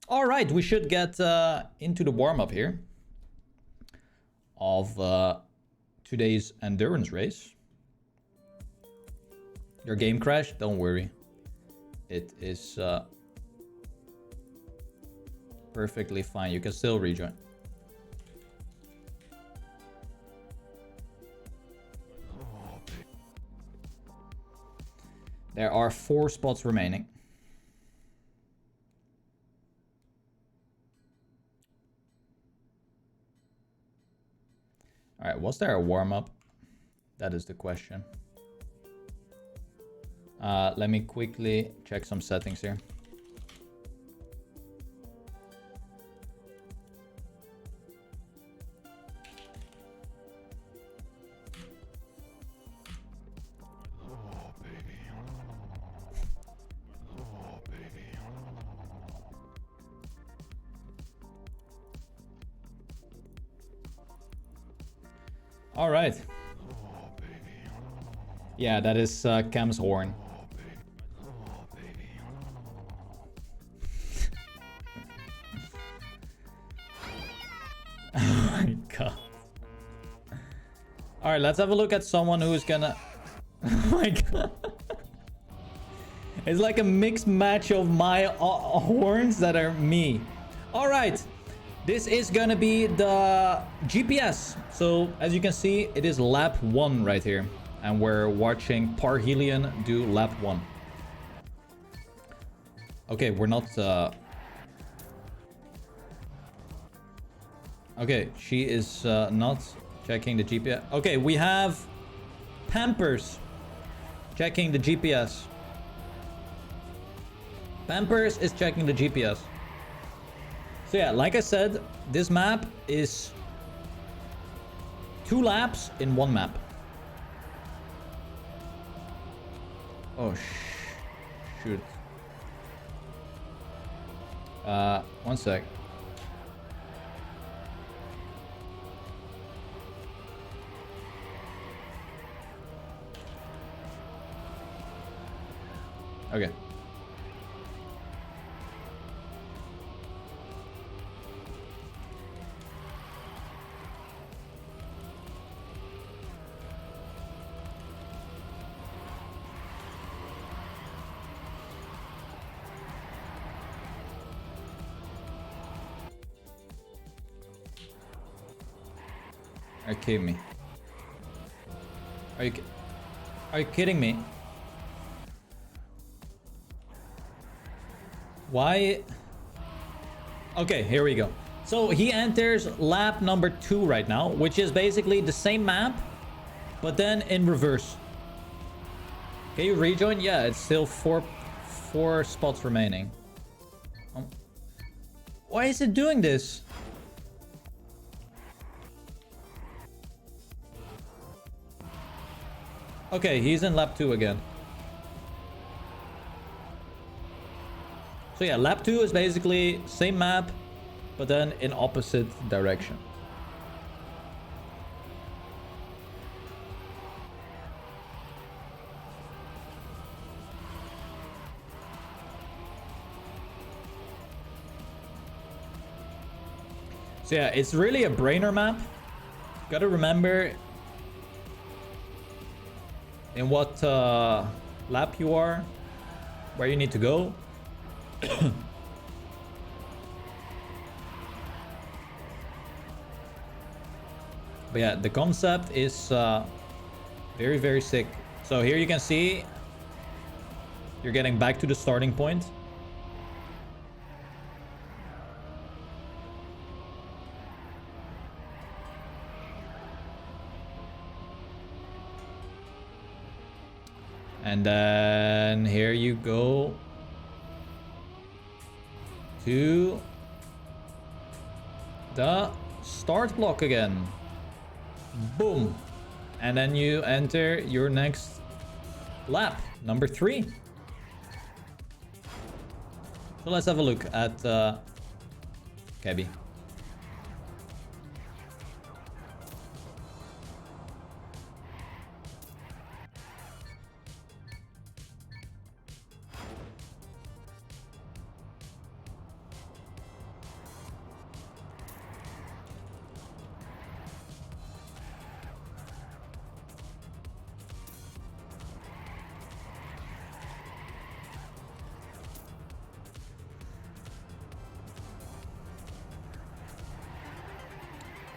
All right, we should get into the warm-up here of today's endurance race. Your game crashed? Don't worry. It is perfectly fine. You can still rejoin. There are 4 spots remaining. All right, was there a warm-up? That is the question. Let me quickly check some settings here. All right. Yeah, that is Chem's horn. Oh my god. All right, let's have a look at someone who's gonna... Oh my god. It's like a mixed match of my horns that are me. All right. This is gonna be the GPS. So as you can see, it is lap 1 right here. And we're watching Parhelion do lap 1. Okay, we're not... Okay, she is not checking the GPS. Okay, we have Pampers checking the GPS. Pampers is checking the GPS. So yeah, like I said, this map is 2 laps in 1 map. Oh, shoot. 1 sec. Okay. Are you kidding me? Are you kidding me? Why? Okay, here we go. So he enters lap number 2 right now, which is basically the same map, but then in reverse. Can you rejoin? Yeah, it's still four spots remaining. Why is it doing this? Okay, he's in lap 2 again. So yeah, lap 2 is basically same map, but then in opposite direction. So yeah, it's really a brainer map. Gotta remember in what lap you are, where you need to go. But yeah, the concept is very, very sick. So here you can see you're getting back to the starting point. And then here you go to the start block again. Boom. And then you enter your next lap, number 3. So let's have a look at Cabby.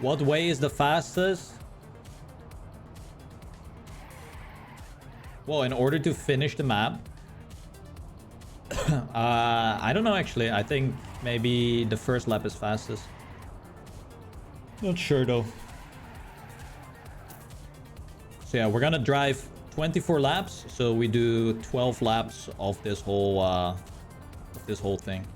What way is the fastest? Well, in order to finish the map, I don't know actually. I think maybe the first lap is fastest. Not sure though. So yeah, we're gonna drive 24 laps. So we do 12 laps of this whole thing.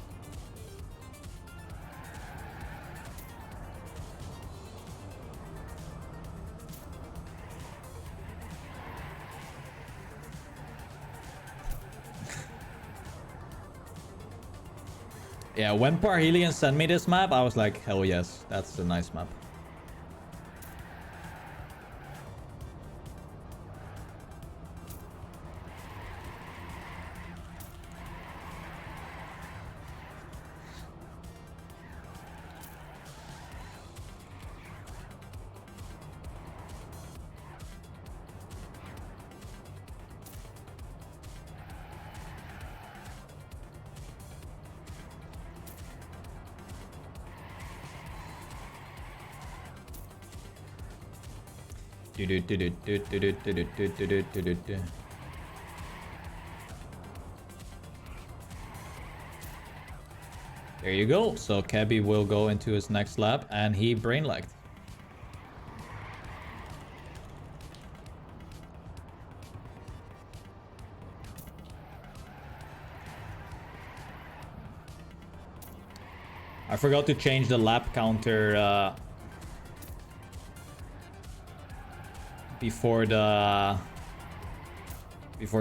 Yeah, when Parhelion sent me this map, I was like, hell yes, that's a nice map. There you go. So Cabby will go into his next lap and he brain lagged. I forgot to change the lap counter before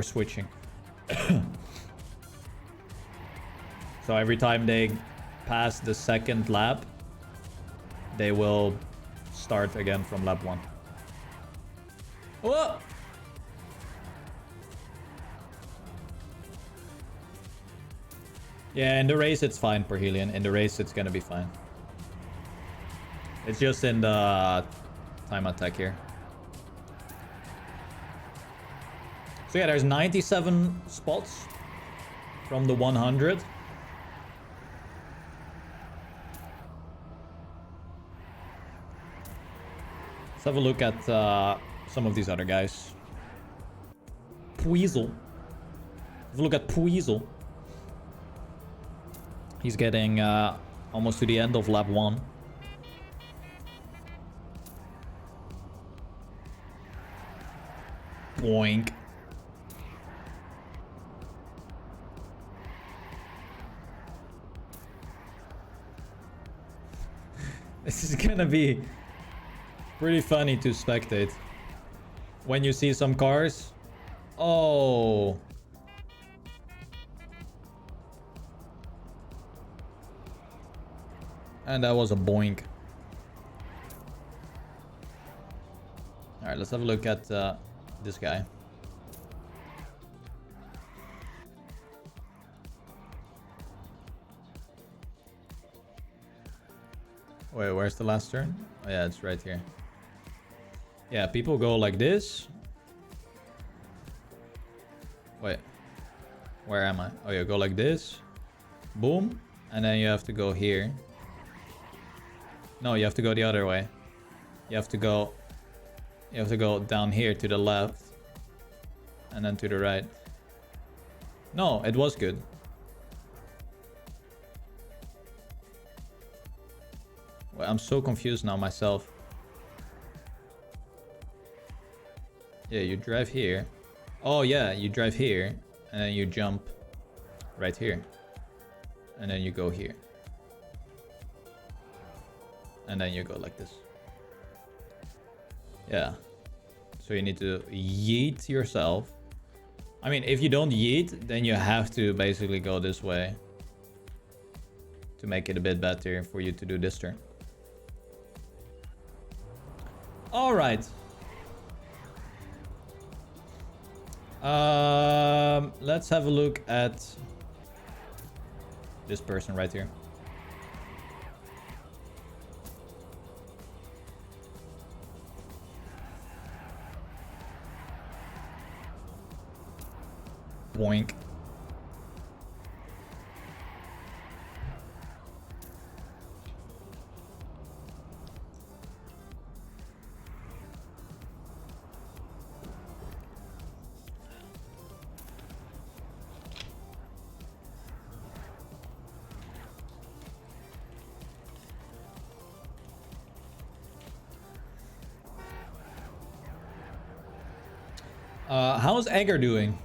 switching. So every time they pass the second lap, they will start again from lap 1. Whoa! Yeah, in the race it's fine, Parhelion. In the race it's gonna be fine. It's just in the time attack here. So yeah, there's 97 spots from the 100. Let's have a look at some of these other guys. Puizel. Have a look at Puizel. He's getting almost to the end of lap 1. Boink. This is gonna be pretty funny to spectate. When you see some cars. Oh. And that was a boink. Alright, let's have a look at this guy. Wait, where's the last turn? Oh yeah, it's right here. Yeah, people go like this. Wait. Where am I? Oh, you go like this. Boom. And then you have to go here. No, you have to go the other way. You have to go down here to the left. And then to the right. No, it was good. Wait, I'm so confused now myself. Yeah, you drive here. Oh yeah, you drive here. And then you jump right here. And then you go here. And then you go like this. Yeah. So you need to yeet yourself. I mean, if you don't yeet, then you have to basically go this way. To make it a bit better for you to do this turn. Alright. Let's have a look at this person right here. Boink. How's Egger doing?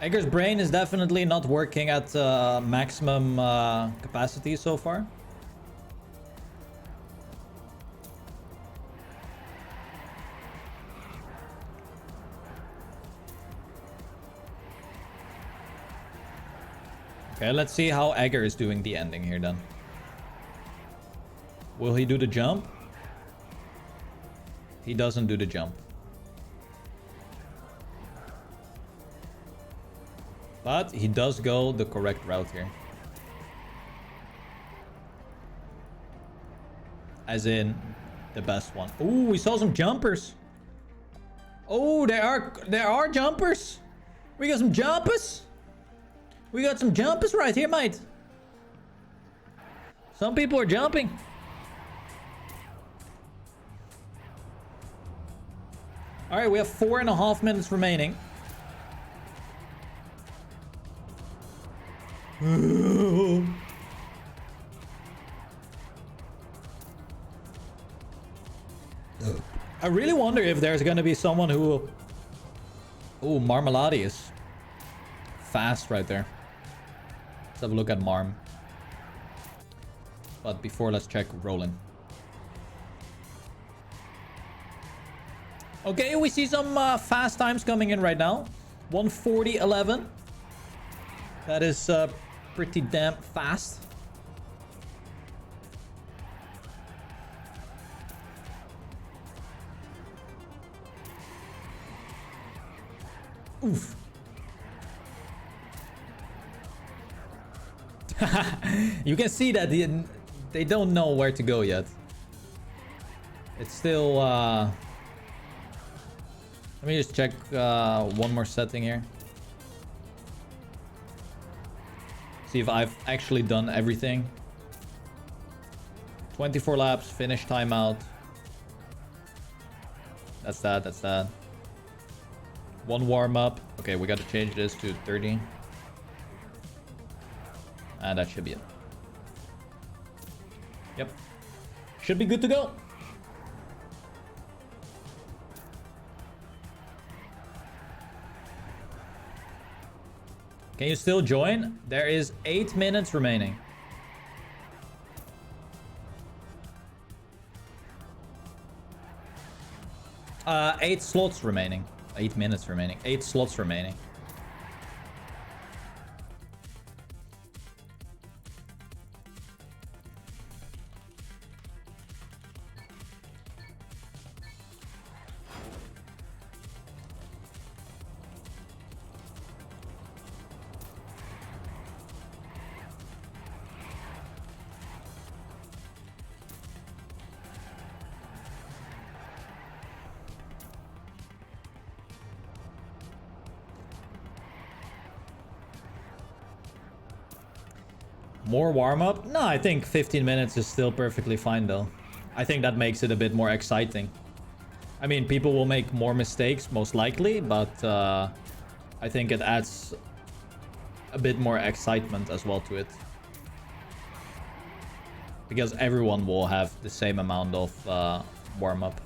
Egger's brain is definitely not working at maximum capacity so far. Okay, let's see how Egger is doing the ending here then. Will he do the jump? He doesn't do the jump. But he does go the correct route here. As in, the best one. Ooh, we saw some jumpers. Oh, there are jumpers. We got some jumpers. We got some jumpers right here, mate. Some people are jumping. All right, we have 4.5 minutes remaining. I really wonder if there's gonna be someone who... Ooh, Marmalade is fast right there. Let's have a look at Marm. But before, let's check Roland. Okay, we see some fast times coming in right now. 1:40.11. That is pretty damn fast. Oof. You can see that they don't know where to go yet. It's still... Let me just check one more setting here. See if I've actually done everything. 24 laps, finish timeout. That's that, that's that. One warm up. Okay, we got to change this to 30. And that should be it. Yep. Should be good to go. Can you still join? There is 8 minutes remaining. Eight slots remaining. 8 minutes remaining. 8 slots remaining. More warm-up? No, I think 15 minutes is still perfectly fine though. I think that makes it a bit more exciting. I mean, people will make more mistakes, most likely, but I think it adds a bit more excitement as well to it. Because everyone will have the same amount of warm-up.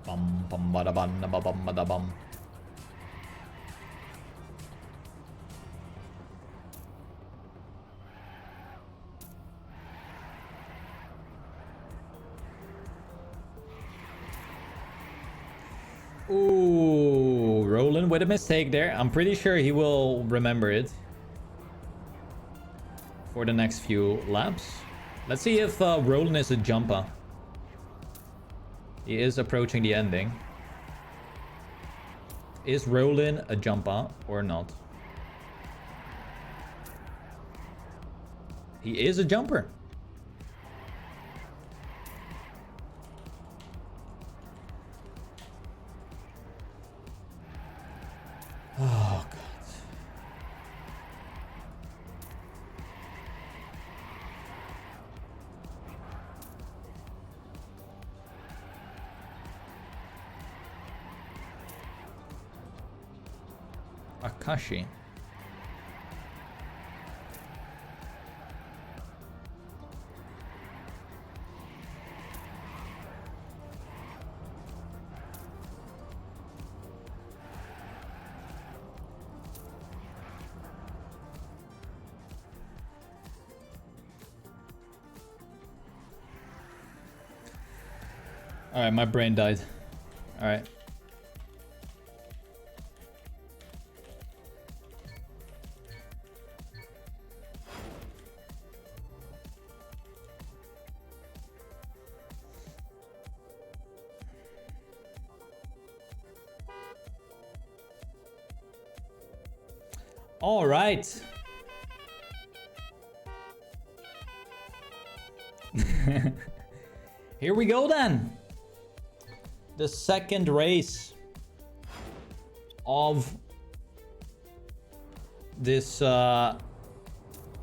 Bum bum bada bum bada bum. Ooh, Roland with a mistake there. I'm pretty sure he will remember it for the next few laps. Let's see if Roland is a jumper. He is approaching the ending. Is Roland a jumper or not? He is a jumper. Oh, God. Akashi. Alright, my brain died. Alright. All right. Here we go then. The second race of this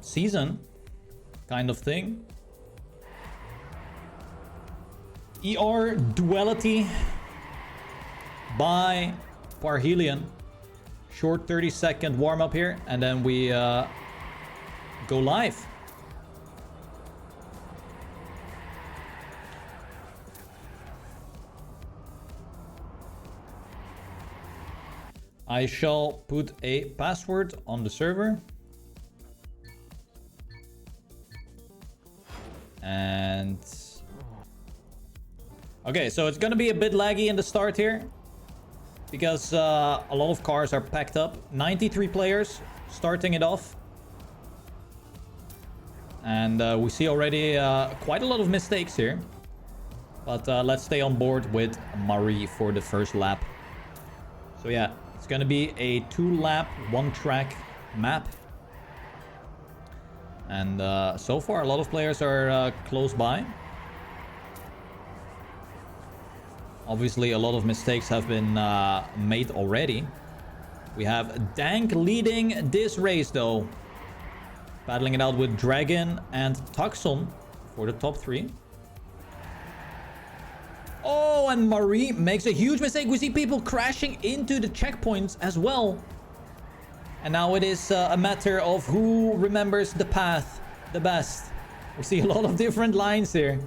season, kind of thing. ER Duality by Parhelion. Short 30-second warm-up here, and then we go live. I shall put a password on the server. And... okay, so it's gonna be a bit laggy in the start here, because a lot of cars are packed up. 93 players starting it off. And we see already quite a lot of mistakes here. But let's stay on board with Marie for the first lap. So yeah, it's gonna be a 2-lap, 1-track map. And so far a lot of players are close by. Obviously, a lot of mistakes have been made already. We have Dank leading this race, though. Battling it out with Dragon and Tucson for the top 3. Oh, and Marie makes a huge mistake. We see people crashing into the checkpoints as well. And now it is a matter of who remembers the path the best. We see a lot of different lines here.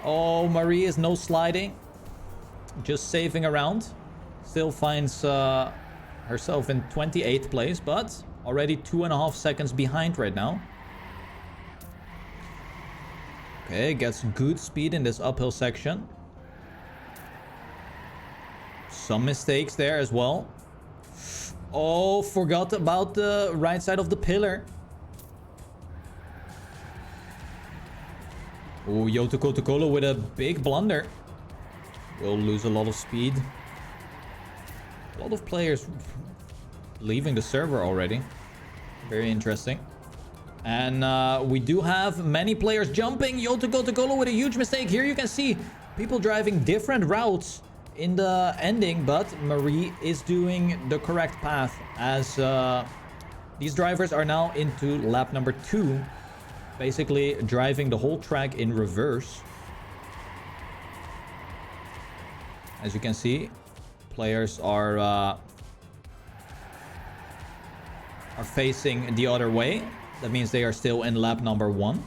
Oh, Marie is no sliding. Just saving around. Still finds herself in 28th place, but already 2.5 seconds behind right now. Okay, gets good speed in this uphill section. Some mistakes there as well. Oh, forgot about the right side of the pillar. Oh, Yoto Kotokolo with a big blunder. Will lose a lot of speed. A lot of players leaving the server already. Very interesting. And we do have many players jumping. Yoto Kotokolo with a huge mistake. Here you can see people driving different routes in the ending, but Marie is doing the correct path, as these drivers are now into lap number 2, basically driving the whole track in reverse. As you can see, players are facing the other way. That means they are still in lap number 1.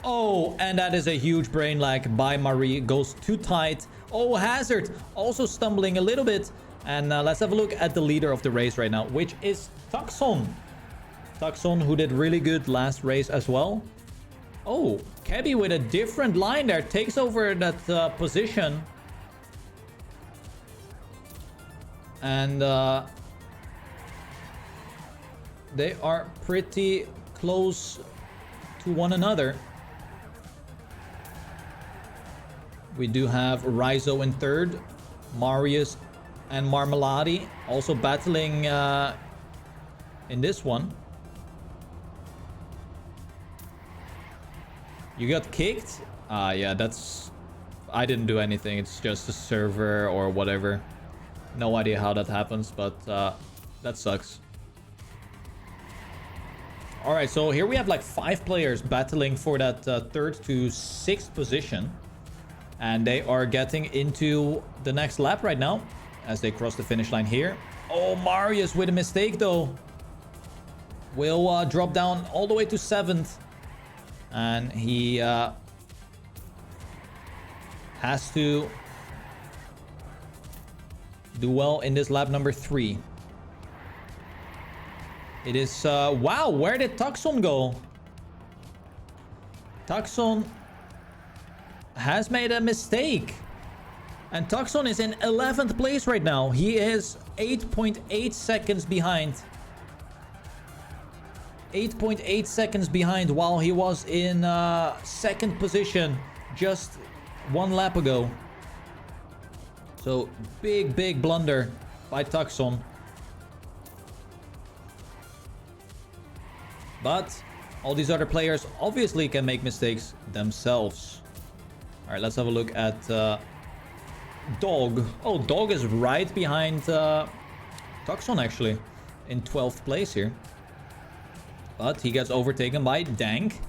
Oh, and that is a huge brain lag by Marie. Goes too tight. Oh, Hazard also stumbling a little bit. And let's have a look at the leader of the race right now, which is Tucson. Tucson, who did really good last race as well. Oh, Kebby with a different line there. Takes over that position. And they are pretty close to one another. We do have Rizzo in 3rd. Marius and Marmelade also battling in this one. You got kicked? Yeah, that's... I didn't do anything. It's just a server or whatever. No idea how that happens, but that sucks. Alright, so here we have like 5 players battling for that 3rd to 6th position. And they are getting into the next lap right now. as they cross the finish line here. Oh, Marius with a mistake though. Will drop down all the way to 7th. And he has to do well in this lap number 3. It is... wow, where did Tucson go? Tucson has made a mistake. And Tucson is in 11th place right now. He is 8.8 seconds behind. 8.8 seconds behind while he was in 2nd position just 1 lap ago. So big blunder by Tucson. But all these other players obviously can make mistakes themselves. All right, let's have a look at Dog. Oh, Dog is right behind Tucson actually in 12th place here. But he gets overtaken by Dank.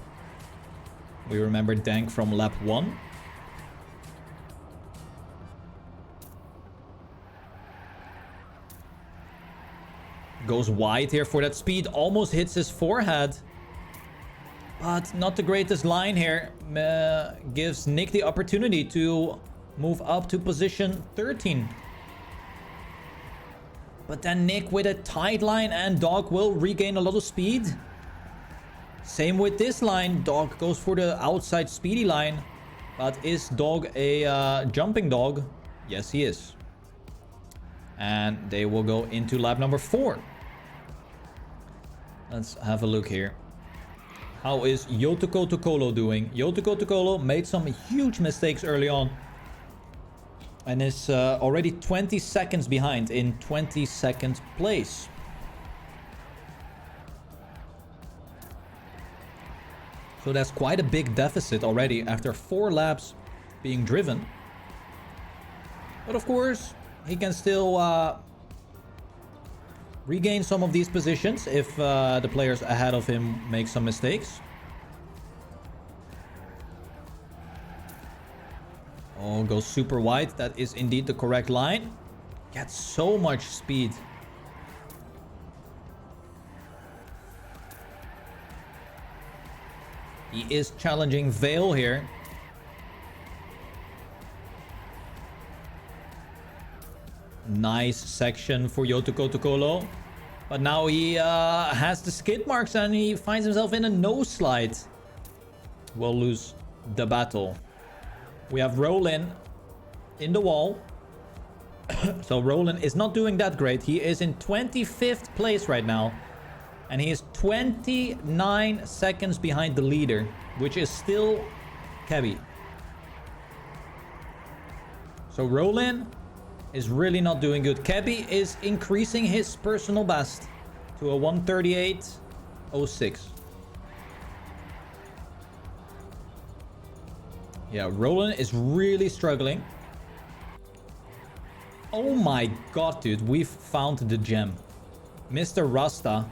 We remember Dank from lap 1. Goes wide here for that speed. Almost hits his forehead. But not the greatest line here. Gives Nick the opportunity to move up to position 13. But then Nick with a tight line and Dog will regain a lot of speed. Same with this line. Dog goes for the outside speedy line. But is Dog a jumping dog? Yes, he is. And they will go into lap number 4. Let's have a look here. How is Yotoko Tokolo doing? Yotoko Tokolo made some huge mistakes early on. And is already 20 seconds behind in 22nd place. So that's quite a big deficit already after 4 laps being driven. But of course, he can still regain some of these positions if the players ahead of him make some mistakes. Oh, goes super wide. That is indeed the correct line. Gets so much speed. He is challenging Vale here. Nice section for Yotoko Tokolo. But now he has the skid marks and he finds himself in a nose slide. Will lose the battle. We have Roland in the wall. So Roland is not doing that great. He is in 25th place right now. And he is 29 seconds behind the leader, which is still Kebby. So Roland is really not doing good. Kebby is increasing his personal best to a 138.06. Yeah, Roland is really struggling. Oh my god, dude. We've found the gem. Mr. Rasta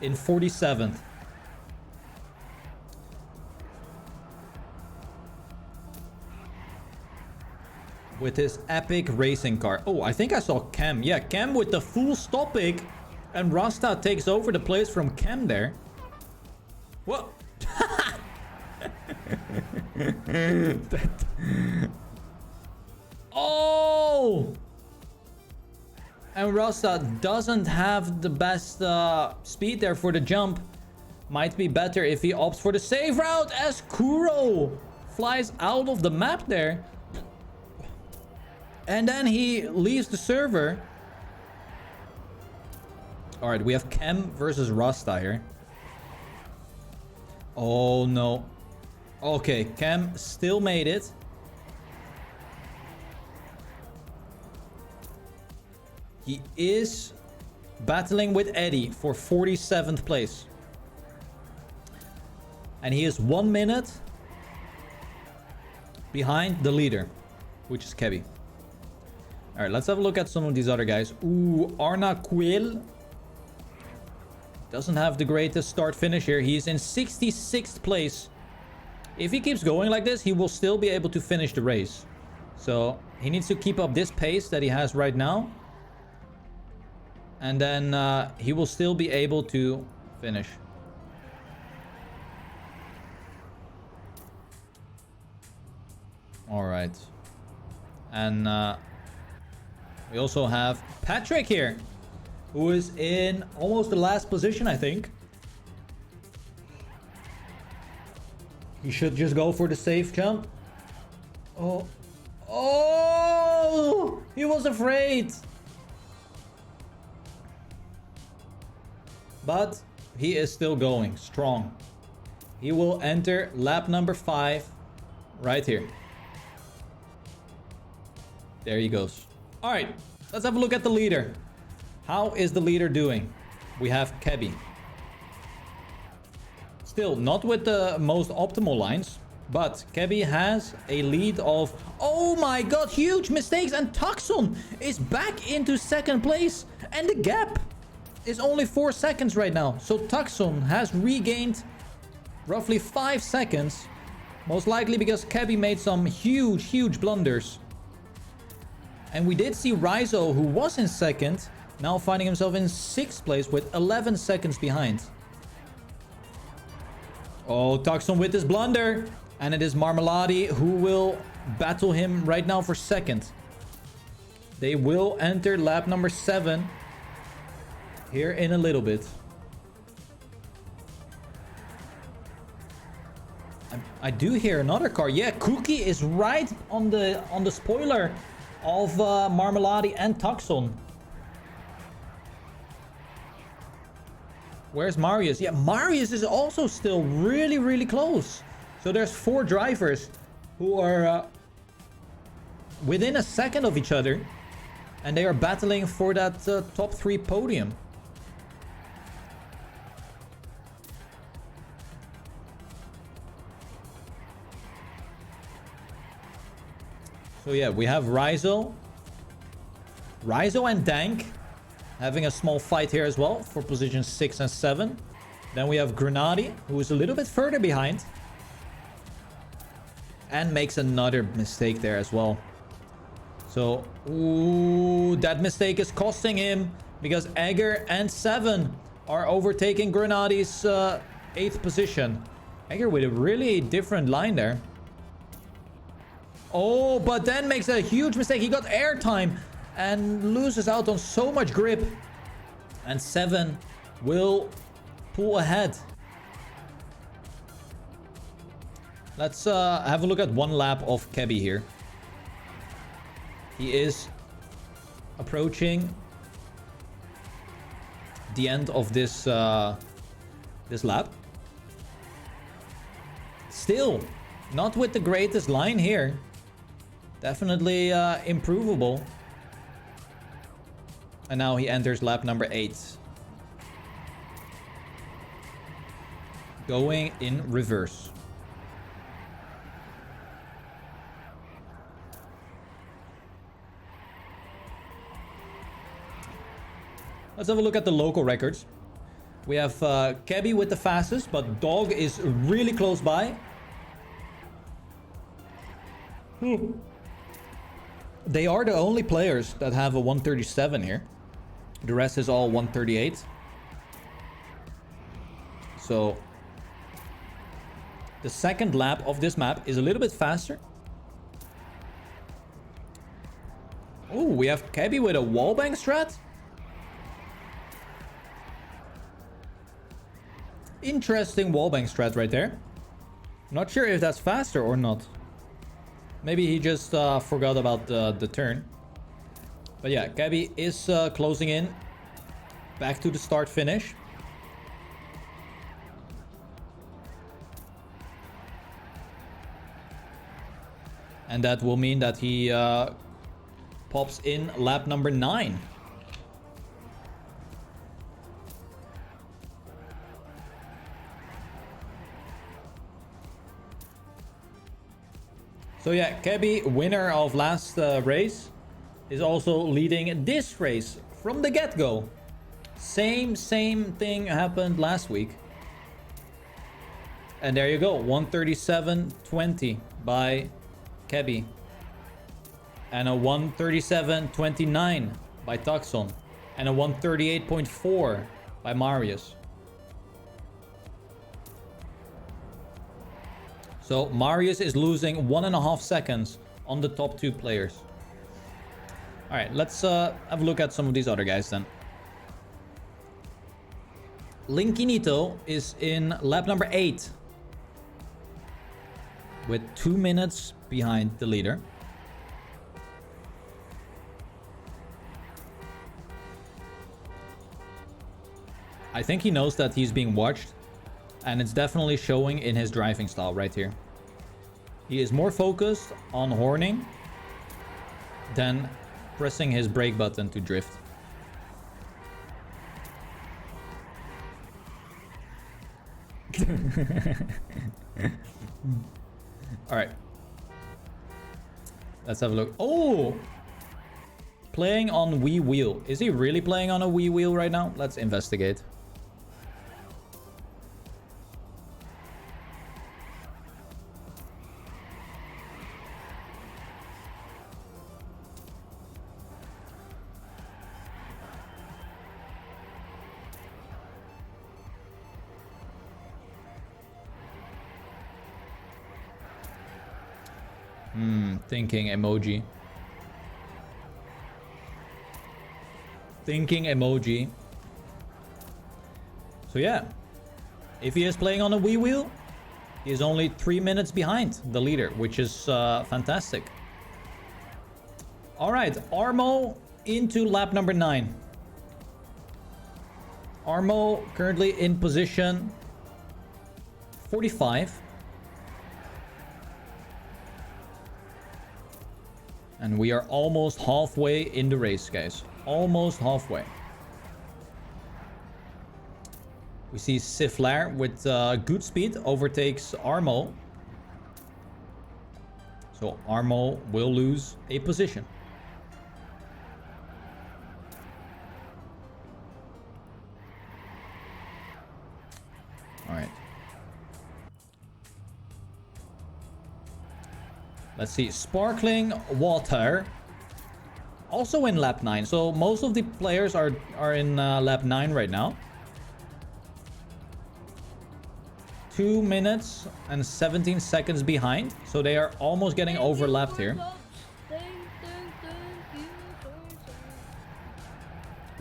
in 47th. With his epic racing car. Oh, I think I saw Chem. Yeah, Chem with the full stop pick. And Rasta takes over the place from Chem there. What? Oh! And Rasta doesn't have the best speed there for the jump. Might be better if he opts for the safe route as Kuro flies out of the map there. And then he leaves the server. Alright, we have Chem versus Rasta here. Oh no. Okay, Chem still made it. He is battling with Eddie for 47th place. And he is 1 minute behind the leader, which is Kebby. Alright, let's have a look at some of these other guys. Ooh, Arna Quill doesn't have the greatest start-finish here. He's in 66th place. If he keeps going like this, he will still be able to finish the race. So he needs to keep up this pace that he has right now. And then he will still be able to finish. All right. And we also have Patrick here, who is in almost the last position, I think. He should just go for the safe jump. Oh. Oh! He was afraid. But he is still going strong. He will enter lap number 5 right here. There he goes. All right, let's have a look at the leader. How is the leader doing? We have Kebby. Still not with the most optimal lines, but Kebby has a lead of, oh my god, huge mistakes, and Tucson is back into second place, and the gap is only 4 seconds right now. So Tucson has regained roughly 5 seconds, most likely because Kebby made some huge blunders. And we did see Rizzo, who was in second, now finding himself in 6th place with 11 seconds behind. Oh, Tucson with his blunder. And it is Marmelade who will battle him right now for second. They will enter lap number 7 here in a little bit. I do hear another car. Yeah, Cookie is right on the spoiler of Marmelade and Tucson. Where's Marius? Yeah, Marius is also still really close. So there's 4 drivers who are within a second of each other, and they are battling for that top 3 podium. So yeah, we have Rizzo and Dank having a small fight here as well for position 6 and 7. Then we have Grenadi, who is a little bit further behind and makes another mistake there as well. So, ooh, that mistake is costing him because Egger and 7 are overtaking Grenadi's 8th position. Egger with a really different line there. Oh, but then makes a huge mistake. He got airtime and loses out on so much grip. And 7 will pull ahead. Let's have a look at one lap of Kebby here. He is approaching the end of this this lap. Still, not with the greatest line here. Definitely improvable. And now he enters lap number 8. Going in reverse. Let's have a look at the local records. We have Kebby with the fastest, but Dog is really close by. They are the only players that have a 137 here. The rest is all 138. So the second lap of this map is a little bit faster. Oh, we have Kebby with a wallbang strat. Interesting wallbang strat right there. Not sure if that's faster or not. Maybe he just forgot about the turn. But yeah, Kebby is closing in. Back to the start finish. And that will mean that he pops in lap number 9. So yeah, Kebby, winner of last race, is also leading this race from the get-go. Same thing happened last week. And there you go, 137.20 by Kebby. and a 137.29 by Tucson, and a 138.4 by Marius. So Marius is losing 1.5 seconds on the top 2 players. All right, let's have a look at some of these other guys then. Linkinito is in lap number 8 with 2 minutes behind the leader. I think he knows that he's being watched, and it's definitely showing in his driving style right here. He is more focused on horning than pressing his brake button to drift. All right. Let's have a look. Oh! Playing on Wii Wheel. Is he really playing on a Wii Wheel right now? Let's investigate. Thinking emoji. Thinking emoji. So yeah, if he is playing on a Wii Wheel, he is only 3 minutes behind the leader, which is fantastic. All right, Armo into lap number 9. Armo currently in position 45. And we are almost halfway in the race, guys. Almost halfway. We see Siflair with good speed overtakes Armo. So Armo will lose a position. All right. Let's see, Sparkling Water, also in lap 9. So most of the players are in lap 9 right now. 2 minutes and 17 seconds behind. So they are almost getting overlapped here.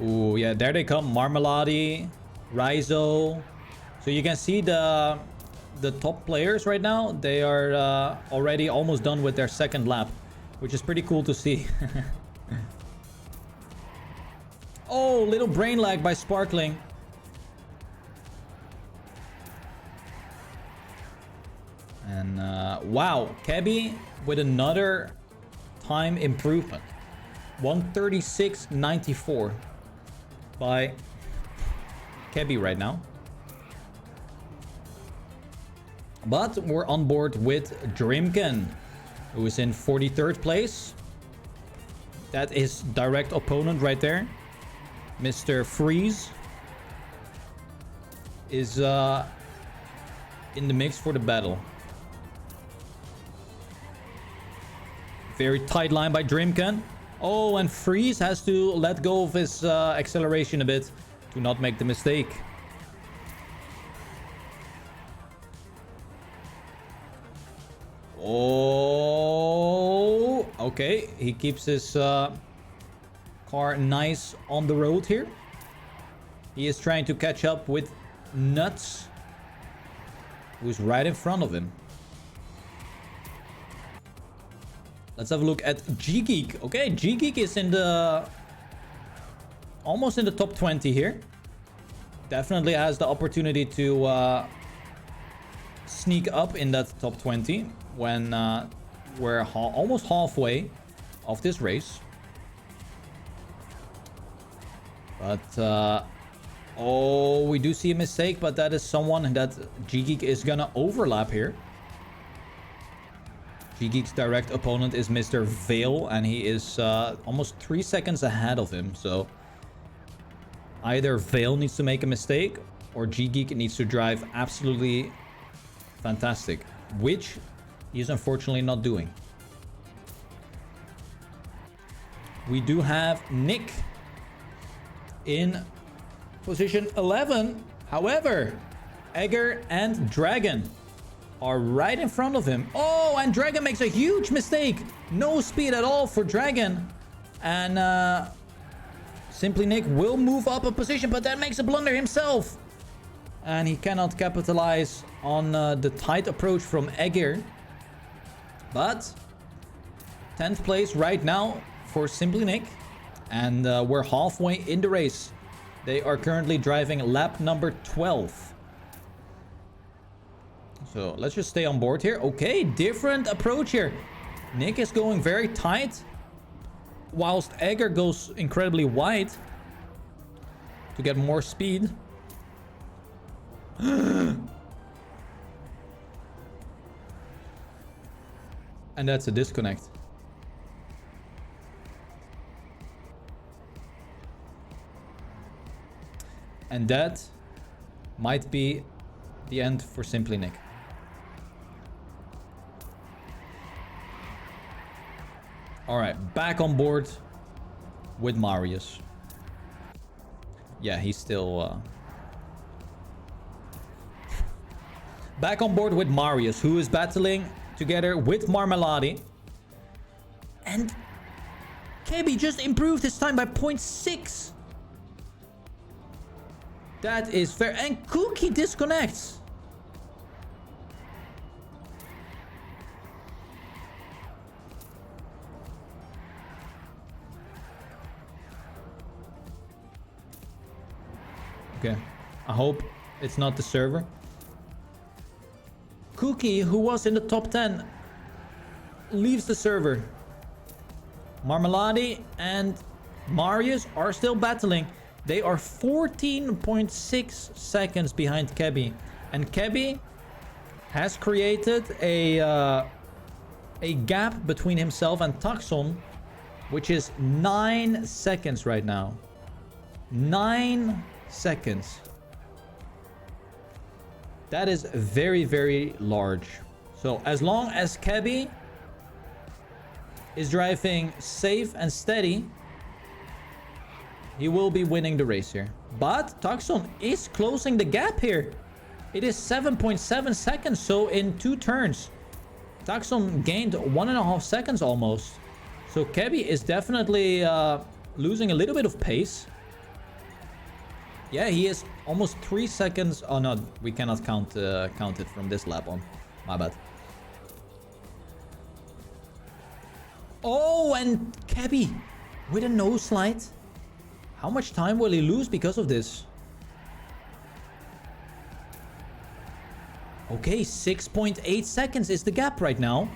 Ooh, yeah, there they come. Marmalade, Rizo. So you can see the top players right now, they are already almost done with their second lap, which is pretty cool to see. Oh, little brain lag by Sparkling. And wow, Kebby with another time improvement. 136.94 by Kebby right now. But we're on board with Dreamkin, who is in 43rd place. That is direct opponent right there. Mr. Freeze is in the mix for the battle. Very tight line by Dreamkin. Oh, and Freeze has to let go of his acceleration a bit to not make the mistake. Oh, okay. He keeps his car nice on the road here. He is trying to catch up with Nuts, who's right in front of him. Let's have a look at G-Geek. Okay, G-Geek is in the almost in the top 20 here. Definitely has the opportunity to sneak up in that top 20 when we're almost halfway of this race. But oh, we do see a mistake, but that is someone that G-Geek is gonna overlap here. G-Geek's direct opponent is Mr. Vale, and he is almost 3 seconds ahead of him. So either Vale needs to make a mistake, or G-Geek needs to drive absolutely fantastic, which he is unfortunately not doing. we do have Nick in position 11. However, Egger and Dragon are right in front of him. Oh, and Dragon makes a huge mistake. No speed at all for Dragon. And Simply Nick will move up a position, but then makes a blunder himself. And he cannot capitalize on the tight approach from Egger. But 10th place right now for Simply Nick. And we're halfway in the race. They are currently driving lap number 12. So let's just stay on board here. Okay, different approach here. Nick is going very tight, whilst Egger goes incredibly wide to get more speed. And that's a disconnect. And that might be the end for Simply Nick. All right, back on board with Marius. Yeah, he's still... Back on board with Marius, who is battling together with Marmalade. And KB just improved his time by 0.6. That is fair. And Cookie disconnects. Okay, I hope it's not the server. Cookie, who was in the top 10, leaves the server. Marmalade and Marius are still battling. They are 14.6 seconds behind Kebby. And Kebby has created a gap between himself and Taxon, which is 9 seconds right now. 9 seconds. That is very, very large. So as long as Kebby is driving safe and steady, he will be winning the race here. But Taxon is closing the gap here. It is 7.7 seconds. So in 2 turns, Taxon gained 1.5 seconds almost. So Kebby is definitely losing a little bit of pace. Yeah, he is almost 3 seconds. Oh no, we cannot count it from this lap on. My bad. Oh, and Kebby with a nose slide. How much time will he lose because of this? Okay, 6.8 seconds is the gap right now.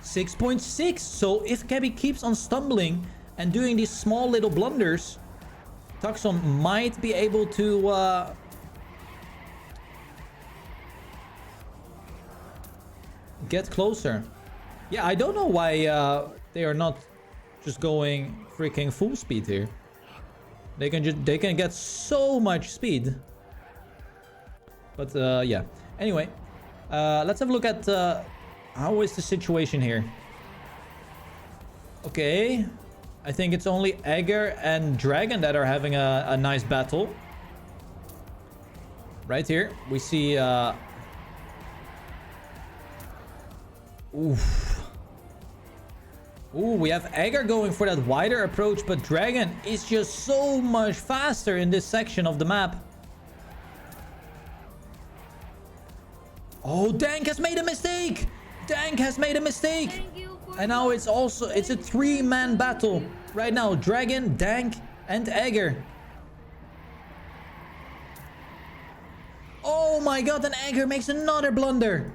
6.6. So if Kebby keeps on stumbling and doing these small little blunders, Taxon might be able to get closer. Yeah, I don't know why they are not just going freaking full speed here. They can get so much speed. But yeah. Anyway, let's have a look at how is the situation here. Okay, I think it's only Egger and Dragon that are having a nice battle. Right here, we see... Oof. Ooh, we have Egger going for that wider approach, but Dragon is just so much faster in this section of the map. Oh, Dank has made a mistake! Dank has made a mistake! And now it's a 3-man battle. Right now, Dragon, Dank, and Egger. Oh my god, and Egger makes another blunder.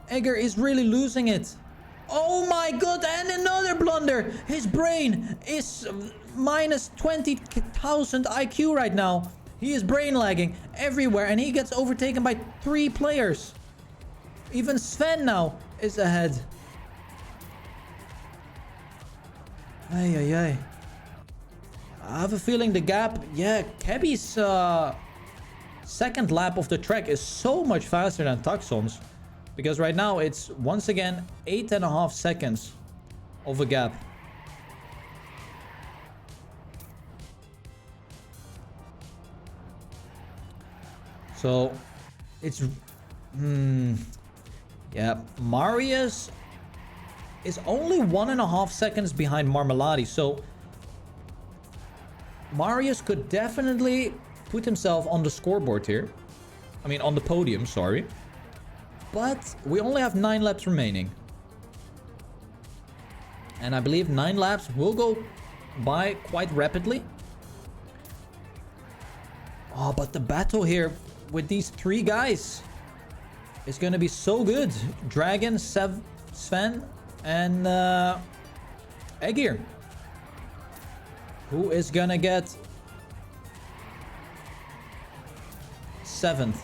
Egger is really losing it. Oh my god, and another blunder. His brain is minus 20,000 IQ right now. He is brain lagging everywhere, and he gets overtaken by 3 players. Even Sven now is ahead. Ay, ay, ay. I have a feeling the gap... Yeah, Kebby's second lap of the track is so much faster than Taxon's. Because right now it's once again 8.5 seconds of a gap. So it's yeah, Marius is only 1.5 seconds behind Marmelade. So Marius could definitely put himself on the scoreboard here. I mean, on the podium, sorry. But we only have 9 laps remaining. And I believe 9 laps will go by quite rapidly. Oh, but the battle here with these 3 guys is going to be so good. Dragon, Sven, and Egir. Who is going to get 7th?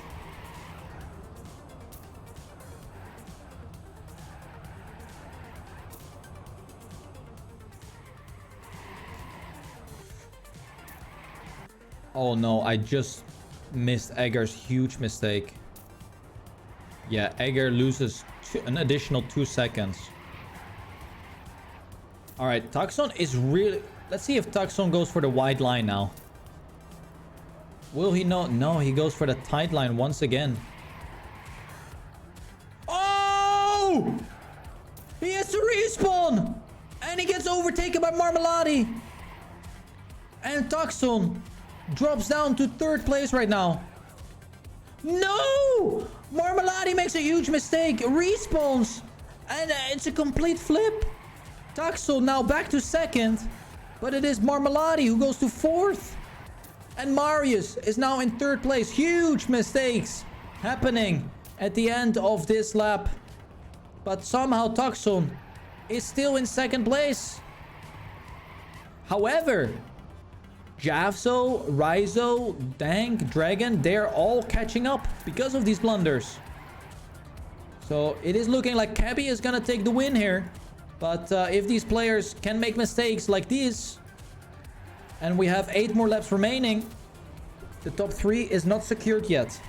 Oh no, I just missed Egger's huge mistake. Yeah, Egger loses an additional 2 seconds. Alright, Tucson is really... Let's see if Tucson goes for the wide line now. Will he not? No, he goes for the tight line once again. Oh! He has to respawn! And he gets overtaken by Marmelade. And Tucson drops down to 3rd place right now. No! Marmelade makes a huge mistake. Respawns. And it's a complete flip. Tuxel now back to 2nd. But it is Marmelade who goes to 4th. And Marius is now in 3rd place. Huge mistakes happening at the end of this lap. But somehow Tuxel is still in 2nd place. However, Javso, Raizo, Dank, Dragon, they're all catching up because of these blunders. So it is looking like Cabby is gonna take the win here. But if these players can make mistakes like these, and we have 8 more laps remaining, the top 3 is not secured yet.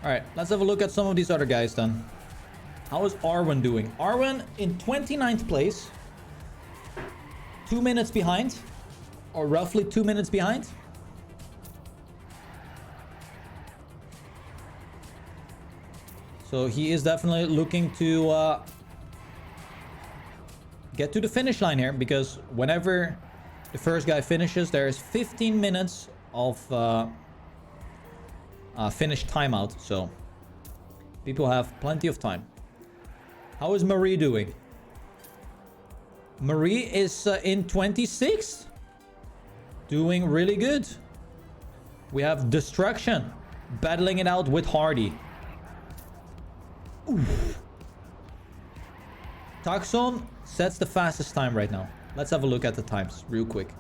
Alright, let's have a look at some of these other guys then. How is Arwen doing? Arwen in 29th place. 2 minutes behind. Or roughly 2 minutes behind. So he is definitely looking to get to the finish line here, because whenever the first guy finishes, there is 15 minutes of finish timeout. So people have plenty of time. How is Marie doing? Marie is in 26th. Doing really good. We have Destruction battling it out with Hardy. Oof. Tucson sets the fastest time right now. Let's have a look at the times real quick.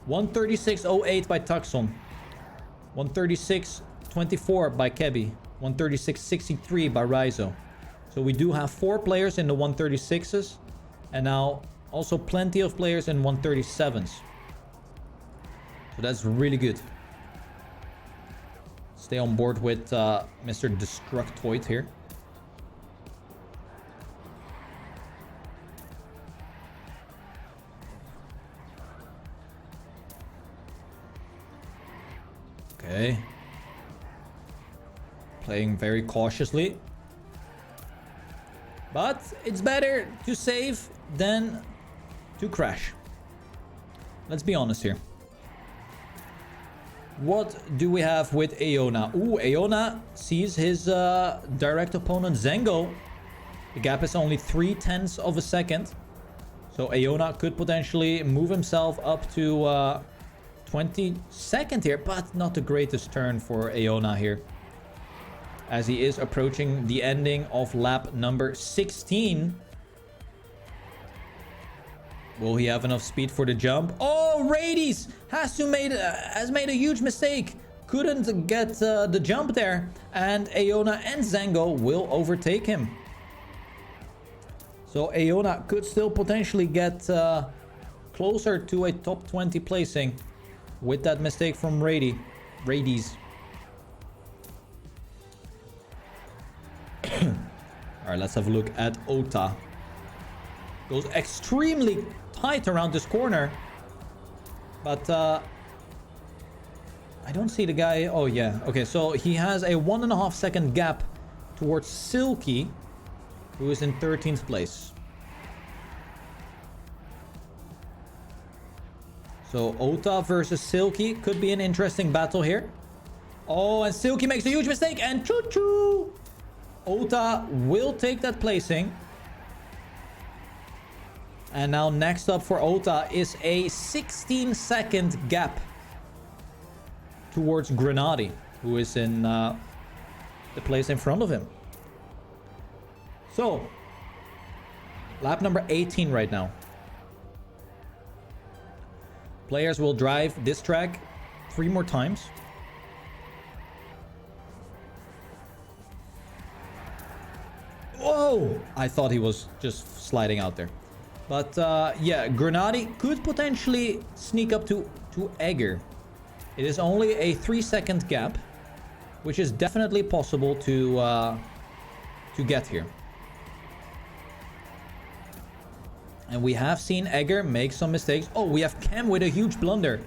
1:36.08 by Tucson. 1:36.24 by Kebby. 1:36.63 by Raizo. So we do have 4 players in the 1:36s. And now also plenty of players in 1:37s. So that's really good. Stay on board with Mr. Destructoid here. Okay. Playing very cautiously. But it's better to save than to crash. Let's be honest here. What do we have with Aona? Ooh, Aona sees his direct opponent Zengo. The gap is only 0.3 of a second. So Aona could potentially move himself up to 22nd here. But not the greatest turn for Aona here, as he is approaching the ending of lap number 16. Will he have enough speed for the jump? Oh, Radies has made a huge mistake. Couldn't get the jump there. And Aona and Zango will overtake him. So Aona could still potentially get closer to a top 20 placing with that mistake from Radies. Alright, let's have a look at Ota. Goes extremely tight around this corner. But I don't see the guy. Oh, yeah. Okay, so he has a 1.5 second gap towards Silky, who is in 13th place. So Ota versus Silky could be an interesting battle here. Oh, and Silky makes a huge mistake, and choo-choo! Ota will take that placing. And now next up for Ota is a 16-second gap towards Grenady, who is in the place in front of him. So, lap number 18 right now. Players will drive this track 3 more times. Whoa! I thought he was just sliding out there. But yeah, Grenady could potentially sneak up to Egger. It is only a 3-second gap, which is definitely possible to get here. And we have seen Egger make some mistakes. Oh, we have Chem with a huge blunder.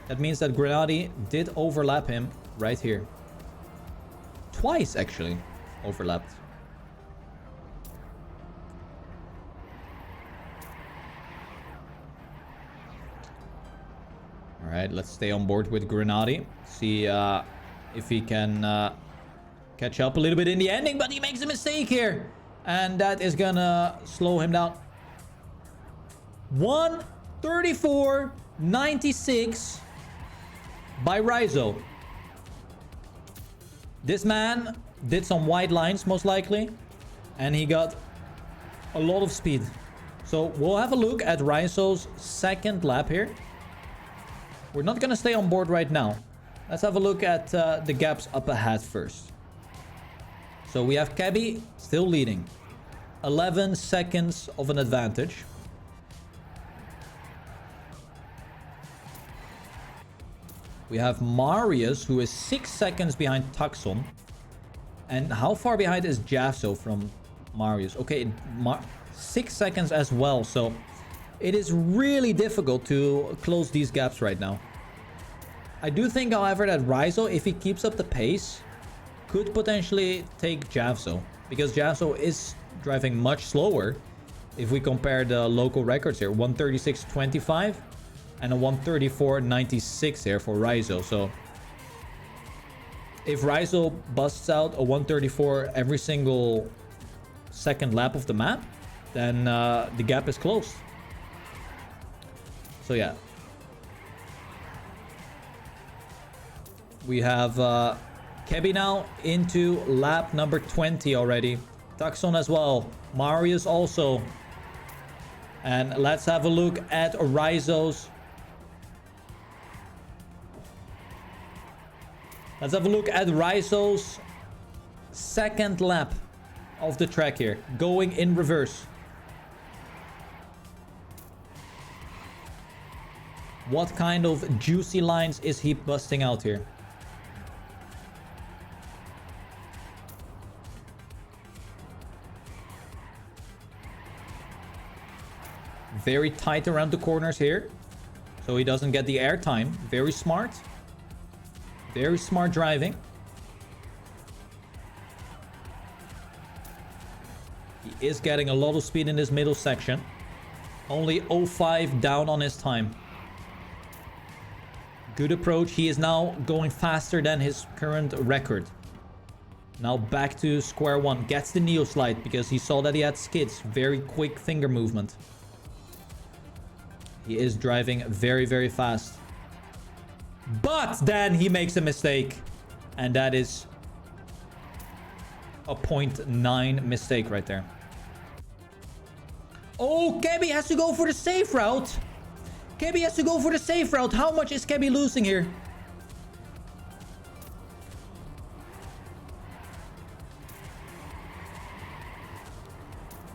That means that Grenady did overlap him right here. Twice, actually, overlapped. All right, let's stay on board with Grenady. See if he can catch up a little bit in the ending, but he makes a mistake here. And that is gonna slow him down. 1:34.96 by Rizzo. This man did some wide lines, most likely, and he got a lot of speed. So we'll have a look at Rizzo's second lap here. We're not going to stay on board right now. Let's have a look at the gaps up ahead first. So we have Cabby still leading. 11 seconds of an advantage. We have Marius, who is 6 seconds behind Tucson. And how far behind is Javso from Marius? Okay, 6 seconds as well. So it is really difficult to close these gaps right now. I do think, however, that Rizzo, if he keeps up the pace, could potentially take Javso. Because Javso is driving much slower if we compare the local records here. 1:36.25 and a 1:34.96 here for Rizzo. So if Rizzo busts out a 1:34 every single second lap of the map, then the gap is closed. So yeah. We have Kebby now into lap number 20 already. Tucson as well. Marius also. And let's have a look at Rizzo's. Let's have a look at Rizzo's second lap of the track here. Going in reverse. What kind of juicy lines is he busting out here? Very tight around the corners here, so he doesn't get the air time. Very smart. Very smart driving. He is getting a lot of speed in this middle section. Only 0.5 down on his time. Good approach. He is now going faster than his current record. Now back to square one. Gets the neo slide because he saw that he had skids. Very quick finger movement. He is driving very, very fast. But then he makes a mistake. And that is a 0.9 mistake right there. Oh, Kebby has to go for the safe route. Kebby has to go for the safe route. How much is Kebby losing here?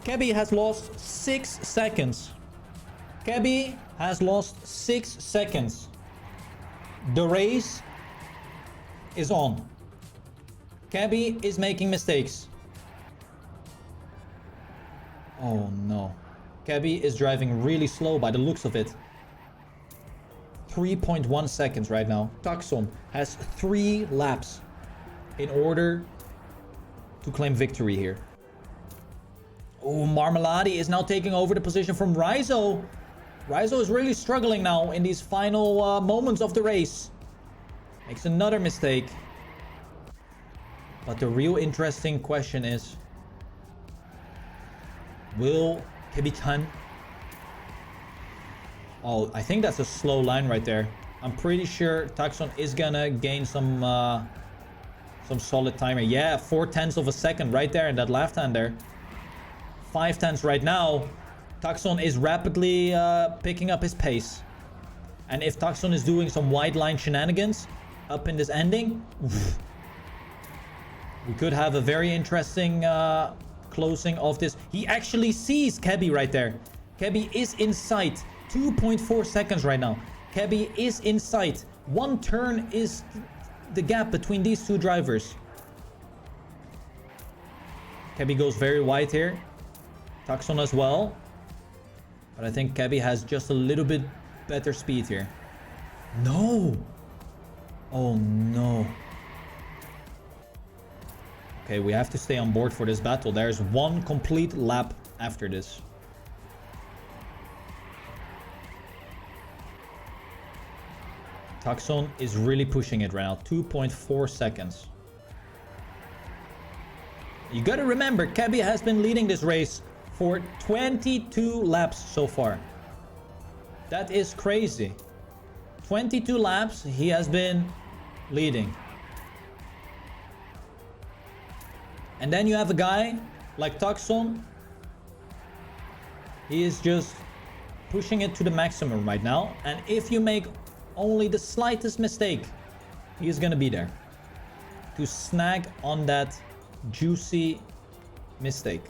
Kebby has lost 6 seconds. Kebby has lost 6 seconds. The race is on. Kebby is making mistakes. Oh no. Kebby is driving really slow by the looks of it. 3.1 seconds right now. Tucson has 3 laps in order to claim victory here. Oh, Marmelade is now taking over the position from Rizzo. Rizzo is really struggling now in these final moments of the race. Makes another mistake. But the real interesting question is, will Kebi-chan... Oh, I think that's a slow line right there. I'm pretty sure Tucson is gonna gain some solid timer. Yeah, 0.4 of a second right there in that left hand there. 0.5 right now. Tucson is rapidly picking up his pace. And if Tucson is doing some wide line shenanigans up in this ending, oof, we could have a very interesting closing of this. He actually sees Kebi right there. Kebi is in sight. 2.4 seconds right now. Kebi is in sight. 1 turn is the gap between these 2 drivers. Kebi goes very wide here. Tucson as well. But I think Kebi has just a little bit better speed here. No! Oh no. Okay, we have to stay on board for this battle. There's 1 complete lap after this. Tucson is really pushing it right now. 2.4 seconds. You gotta remember, Kebi has been leading this race for 22 laps so far. That is crazy. 22 laps he has been leading. And then you have a guy like Tucson. He is just pushing it to the maximum right now. And if you make only the slightest mistake, he is gonna be there to snag on that juicy mistake.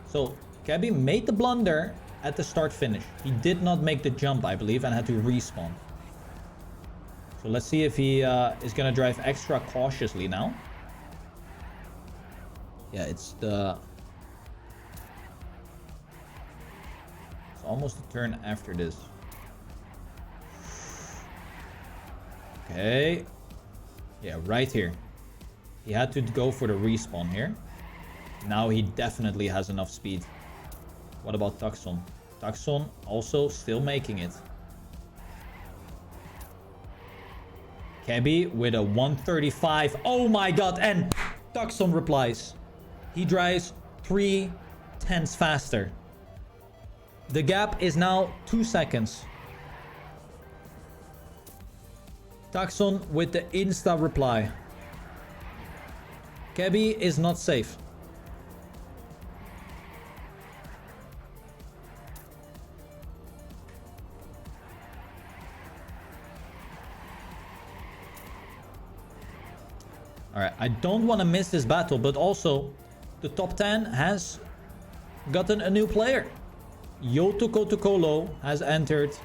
So Kebi made the blunder at the start finish. He did not make the jump, I believe, and had to respawn. So let's see if he is gonna drive extra cautiously now. Yeah, it's almost a turn after this. Okay. Yeah, right here. He had to go for the respawn here. Now he definitely has enough speed. What about Tucson? Tucson also still making it. Kebi with a 135. Oh my god. And Tucson replies. He drives 0.3 faster. The gap is now 2 seconds. Tucson with the insta reply. Kebi is not safe. Alright, I don't want to miss this battle, but also the top 10 has gotten a new player. Yoto Kotokolo has entered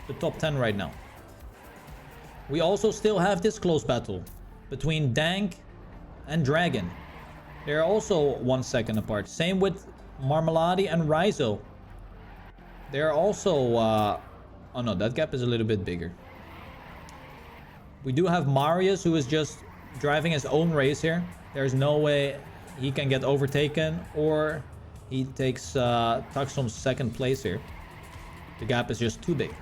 the top 10 right now. We also still have this close battle between Dank and Dragon. They're also 1 second apart. Same with Marmelade and Rizzo. They're also... oh no, that gap is a little bit bigger. We do have Marius, who is just driving his own race here. There's no way he can get overtaken, or he takes Tucson's second place here. The gap is just too big.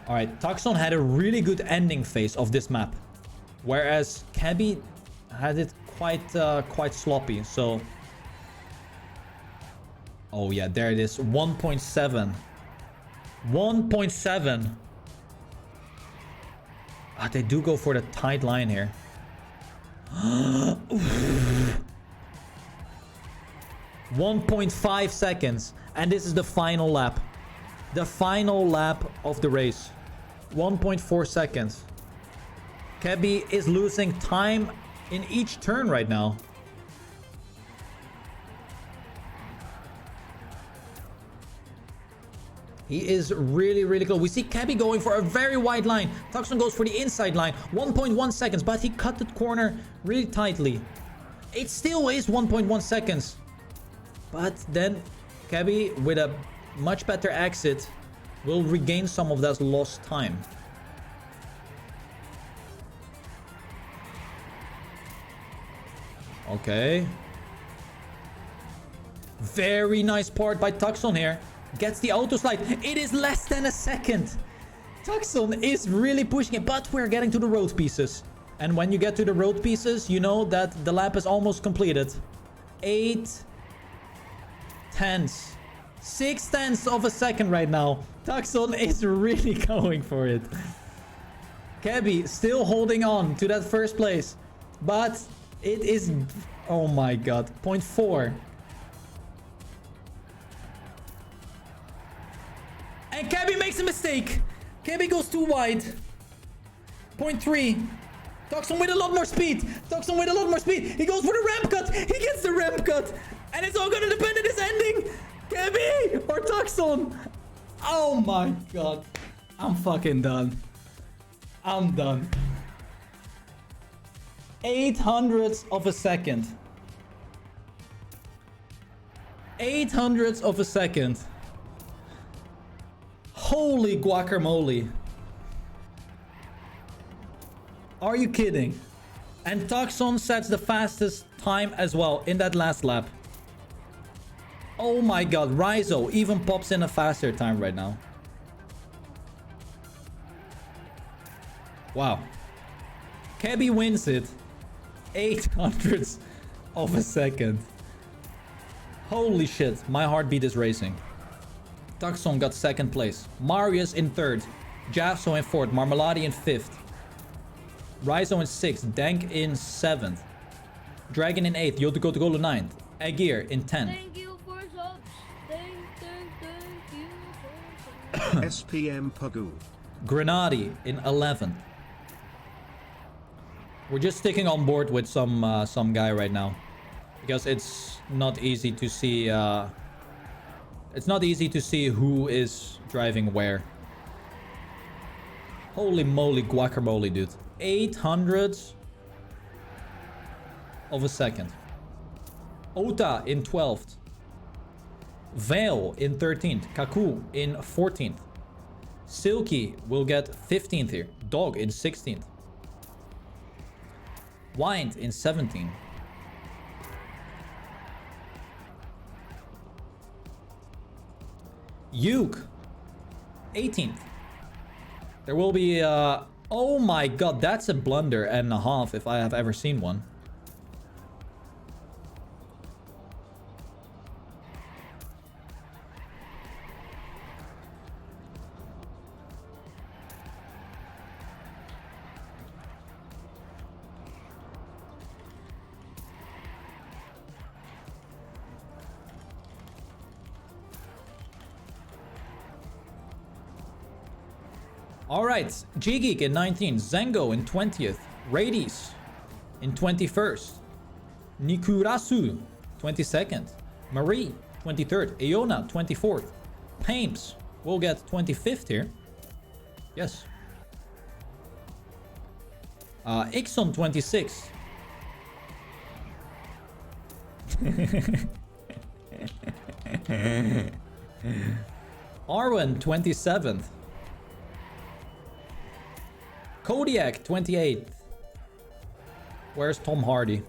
Alright, Tucson had a really good ending phase of this map, whereas Kebi had it quite sloppy. So, oh yeah, there it is. 1.7. 1.7. Ah, they do go for the tight line here. 1.5 seconds, and this is the final lap. The final lap of the race. 1.4 seconds. Kebi is losing time in each turn right now. He is really close. We see Kebi going for a very wide line. Tucson goes for the inside line. 1.1 seconds, but he cut the corner really tightly. It still is 1.1 seconds. But then Kebi with a much better exit will regain some of that lost time. Okay. Very nice part by Tucson here. Gets the auto slide. It is less than a second. Tucson is really pushing it, but we're getting to the road pieces. And when you get to the road pieces, you know that the lap is almost completed. 8/10. 6/10 of a second right now. Tucson is really going for it. Kebby still holding on to that first place. But it is... Oh my god. 0.4. And Kebby makes a mistake. Kebby goes too wide. 0.3. Tucson with a lot more speed. Tucson with a lot more speed. He goes for the ramp cut. He gets the ramp cut. And it's all gonna depend on his ending. Kebby or Tucson. Oh my god. I'm fucking done. I'm done. 800ths of a second. 800ths of a second. Holy guacamole. Are you kidding? And Tucson sets the fastest time as well in that last lap. Oh my god, Rizzo even pops in a faster time right now. Wow. Kebby wins it. 800ths of a second. Holy shit, my heartbeat is racing. Tucson got second place. Marius in third. Jasso in fourth. Marmalade in fifth. Rizzo in 6th, Dank in 7th, Dragon in 8th, Yotogotogolo 9th, Agir in 10th. Thank you for subs. Thank you for subs. SPM Pagu. Grenadi in 11th. We're just sticking on board with some guy right now, because it's not easy to see. It's not easy to see who is driving where. Holy moly, guacamole, dude! 800ths of a second. Ota in 12th. Vale in 13th. Kaku in 14th. Silky will get 15th here. Dog in 16th. Wind in 17th. Uke 18th. There will be oh my god, that's a blunder and a half if I have ever seen one. Alright, G-Geek in 19th, Zengo in 20th, Radies in 21st, Nikurasu 22nd, Marie 23rd, Iona 24th, Pamps will get 25th here. Yes. Ixon 26th. Arwen 27th. Kodiak 28th. Where's Tom Hardy?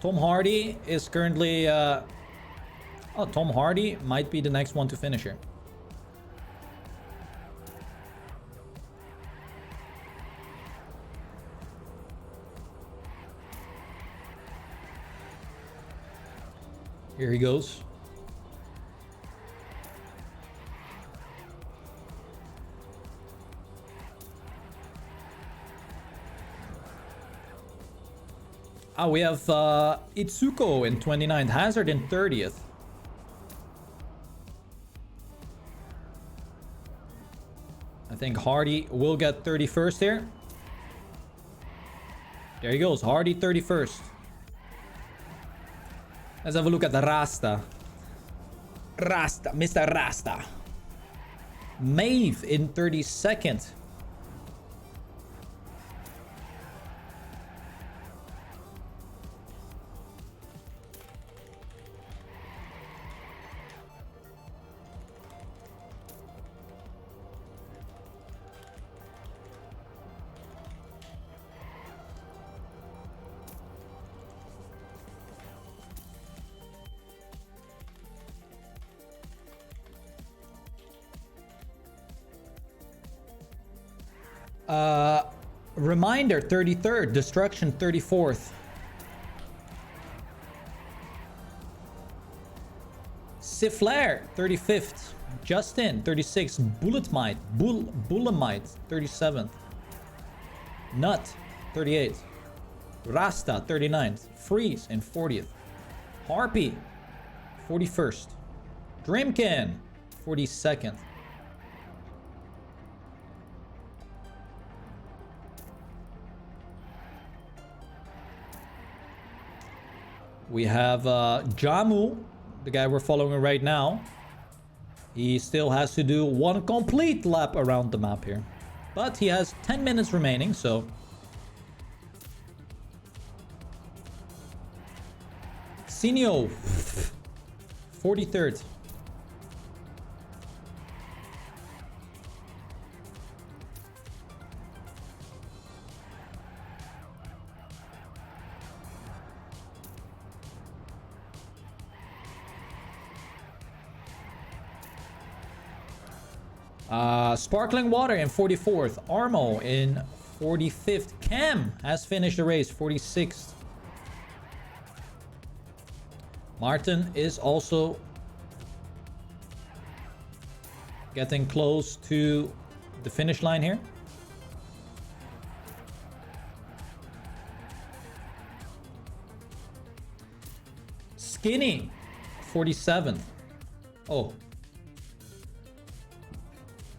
Tom Hardy is currently oh, Tom Hardy might be the next one to finish here. Here he goes. Ah, we have Itsuko in 29th, Hazard in 30th. I think Hardy will get 31st here. There he goes, Hardy 31st. Let's have a look at the Rasta. Rasta, Mr. Rasta. Maeve in 32nd. Reminder 33rd, Destruction 34th. Sifflair 35th, Justin 36th, Bullemite 37th, Nut 38th, Rasta 39th, Freeze in 40th, Harpy 41st, Dreamkin 42nd. We have Jamu, the guy we're following right now. He still has to do one complete lap around the map here. But he has 10 minutes remaining, so... Sinio, 43rd. Sparkling Water in 44th. Armo in 45th. Chem has finished the race, 46th. Martin is also getting close to the finish line here. Skinny, 47th. Oh.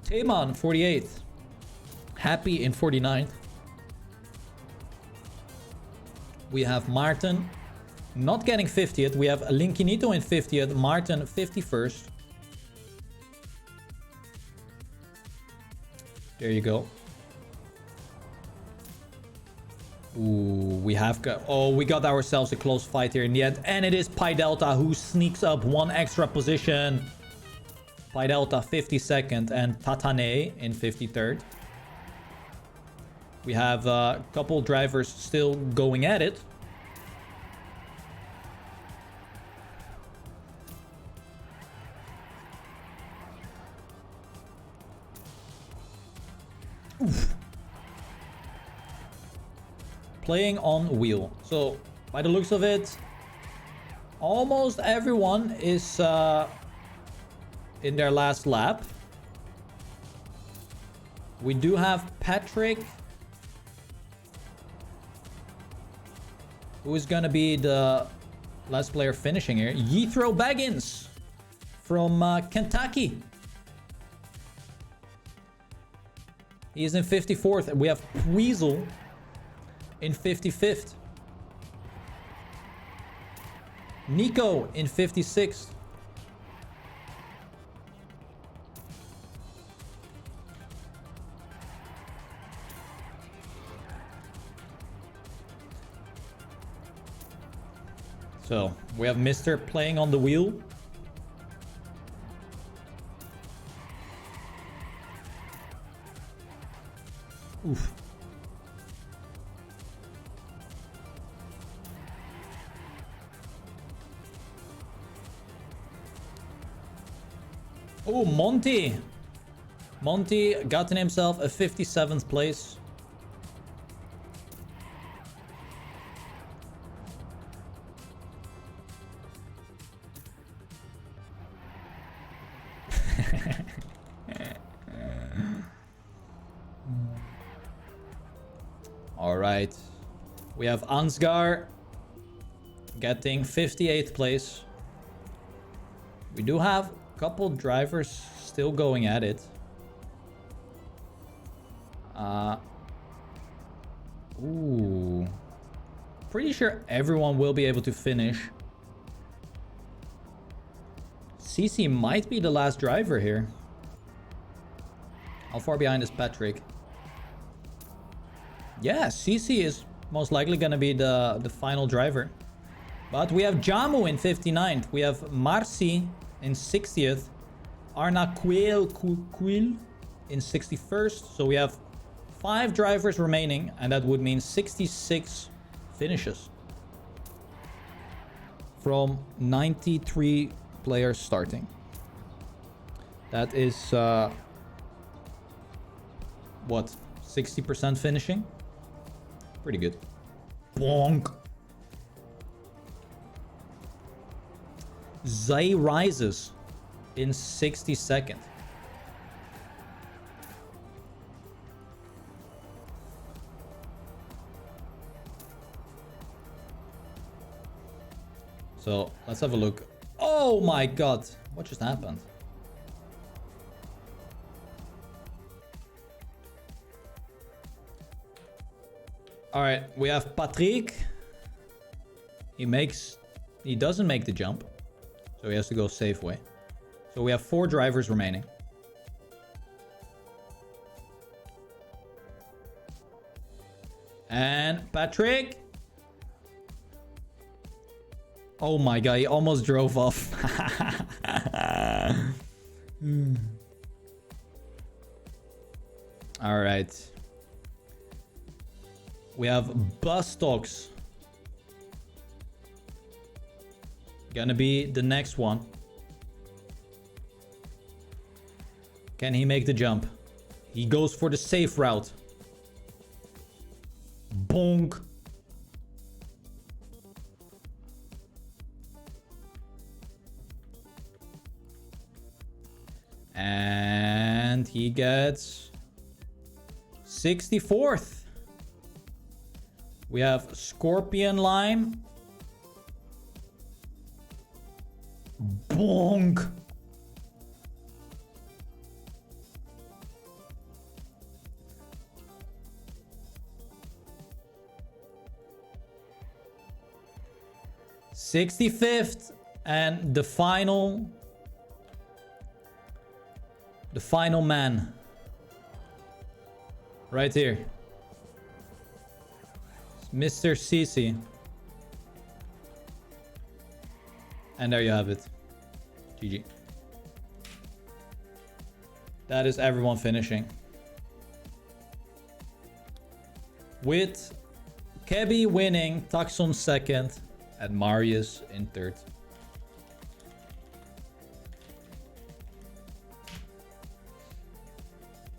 Taman, 48th. Happy in 49th. We have Martin not getting 50th. We have Linkinito in 50th. Martin, 51st. There you go. Ooh, we have got... Oh, we got ourselves a close fight here in the end. And it is Pi Delta who sneaks up one extra position. Pi Delta 52nd and Tatane in 53rd. We have a couple drivers still going at it. Oof. Playing on wheel. So, by the looks of it, almost everyone is in their last lap. We do have Patrick, who is gonna be the last player finishing here. Yethro Baggins from Kentucky. He is in 54th. We have Weasel in 55th. Nico in 56th. So, we have Mr. playing on the wheel. Oof. Oh, Monty. Monty gotten himself a 57th place. All right. We have Ansgar getting 58th place. We do have a couple drivers still going at it. Ooh. Pretty sure everyone will be able to finish. CC might be the last driver here. How far behind is Patrick? Yeah, CC is most likely going to be the final driver. But we have Jamu in 59th. We have Marcy in 60th. Arna Quil in 61st. So we have 5 drivers remaining. And that would mean 66 finishes. From 93 players starting. That is... what? 60% finishing. Pretty good. Bonk. Zay rises in 60 seconds. So let's have a look. Oh my god, what just happened? All right, we have Patrick. He doesn't make the jump, so he has to go safe way. So we have 4 drivers remaining. And Patrick. Oh my god, he almost drove off. All right. We have Bustox. Gonna be the next one. Can he make the jump? He goes for the safe route. Bonk. And he gets 64th. We have Scorpion Lime. Bonk. $65th, and the final man right here. Mr. CC. And there you have it. GG. That is everyone finishing. With Kebby winning, Taxon second, and Marius in third.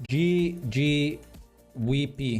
GG Weepy.